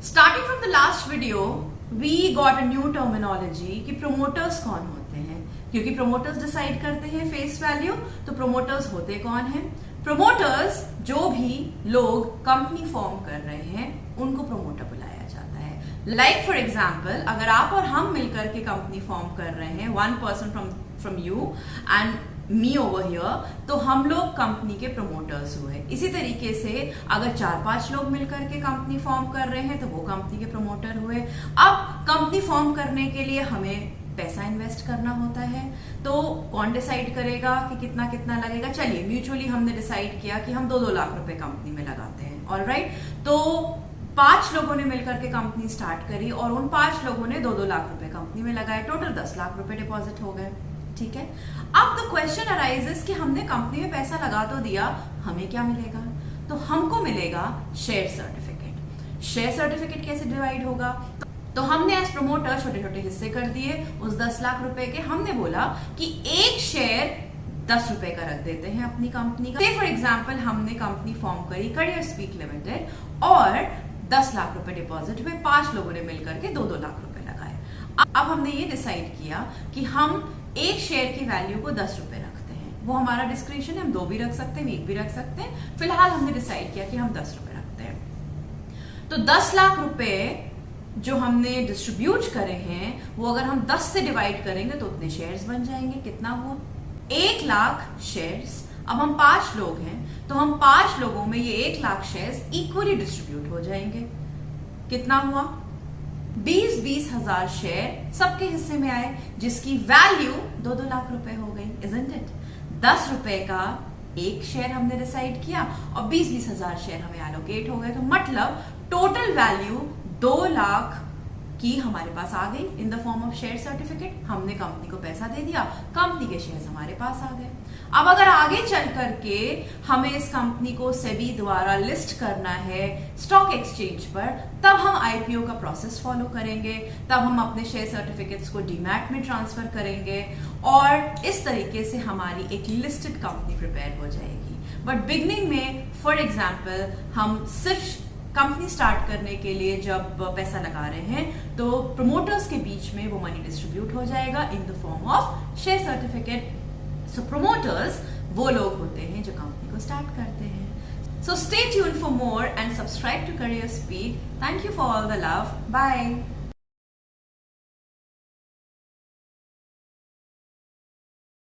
Starting from the last video, we got a new terminology कि promoters कौन होते हैं, क्योंकि promoters decide करते हैं face value, तो promoters होते कौन हैं? Promoters जो भी लोग कंपनी फॉर्म कर रहे हैं उनको promoter बुलाया जाता है। Like for example, अगर आप और हम मिलकर के कंपनी फॉर्म कर रहे हैं, one person from you and me over here, तो हम लोग कंपनी के प्रमोटर्स हुए। इसी तरीके से अगर 4-5 लोग मिलकर के कंपनी फॉर्म कर रहे हैं तो वो कंपनी के प्रमोटर हुए। अब कंपनी फॉर्म करने के लिए हमें पैसा इन्वेस्ट करना होता है, तो कौन डिसाइड करेगा कि कितना कितना लगेगा? चलिए म्यूचुअली हमने डिसाइड किया कि हम 2-2 लाख रुपए कंपनी में लगाते हैं। ऑलराइट, तो 5 लोगों ने मिलकर के कंपनी स्टार्ट करी और उन 5 लोगों ने 2-2 लाख रुपए कंपनी में लगाए। टोटल 10 लाख रुपए डिपॉजिट हो गए। ठीक है, अब द क्वेश्चन अराइजेस कि हमने कंपनी में पैसा लगा तो दिया, हमें क्या मिलेगा? तो हमको मिलेगा शेयर सर्टिफिकेट। शेयर सर्टिफिकेट कैसे डिवाइड होगा? तो हमने एज प्रमोटर छोटे छोटे हिस्से कर दिए उस 10 लाख रुपए के। हमने बोला कि एक शेयर 10 रुपए का रख देते हैं अपनी कंपनी का। फॉर एग्जाम्पल हमने कंपनी फॉर्म करी करियर स्पीक लिमिटेड और 10 लाख रुपए डिपॉजिट हुए, 5 लोगों ने मिलकर के 2-2 लाख रुपए लगाए। अब हमने ये डिसाइड किया कि हम एक शेयर की वैल्यू को 10 रुपए रखते हैं। वो हमारा डिस्क्रिप्शन है, हम 2 भी रख सकते हैं, 1 भी रख सकते हैं। फिलहाल हमने डिसाइड किया कि हम 10 रुपए रखते हैं। तो 10 लाख रुपए जो हमने डिस्ट्रीब्यूट करे हैं वो अगर हम 10 से डिवाइड करेंगे तो उतने शेयर्स बन जाएंगे। कितना हुआ? 1 लाख शेयर्स। अब हम 5 लोग हैं तो हम 5 लोगों में ये 1 लाख शेयर्स इक्वली डिस्ट्रीब्यूट हो जाएंगे। कितना हुआ? 20-20 हजार शेयर सबके हिस्से में आए, जिसकी वैल्यू 2-2 लाख रुपए हो गई। Isn't it? 10 रुपए का एक शेयर हमने डिसाइड किया और 20-20 हजार शेयर हमें एलोकेट हो गए। तो मतलब टोटल वैल्यू 2 लाख की हमारे पास आ गई in the form of share certificate. हमने कंपनी को पैसा दे दिया, कंपनी के शेयर्स हमारे पास आ गए। अब अगर आगे चल करके हमें इस कंपनी को सेबी द्वारा लिस्ट करना है स्टॉक एक्सचेंज पर, तब हम आईपीओ का प्रोसेस फॉलो करेंगे, तब हम अपने शेयर सर्टिफिकेट्स को डीमैट में ट्रांसफर करेंगे और इस तरीके से हमारी एक लिस्टेड कंपनी प्रिपेयर हो जाएगी। बट बिगनिंग में फॉर एग्जाम्पल हम सिर्फ कंपनी स्टार्ट करने के लिए जब पैसा लगा रहे हैं तो प्रमोटर्स के बीच में वो मनी डिस्ट्रीब्यूट हो जाएगा in the form of share certificate. So promoters वो लोग होते हैं जो कंपनी को स्टार्ट करते हैं। So stay tuned for more and subscribe to Career Speak. Thank you for all the love. Bye.